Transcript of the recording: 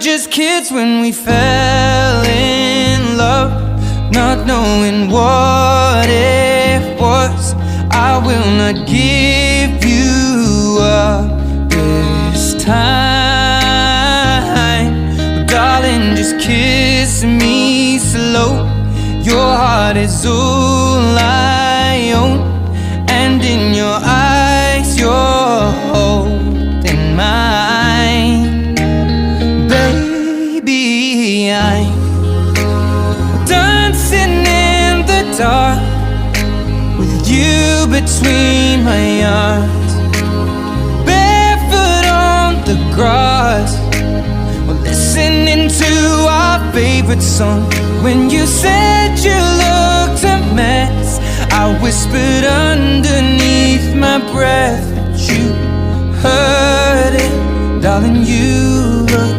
just kids when we fell in love, not knowing what it was. I will not give you up this time, but darling, just kiss me slow. Your heart is all I own, and in your eyes you're holding mine. Baby, I'm dancing in the dark with you between my arms, barefoot on the grass, we're listening to our favorite song. When you said you looked a mess, I whispered underneath my breath, but you heard it, darling, you look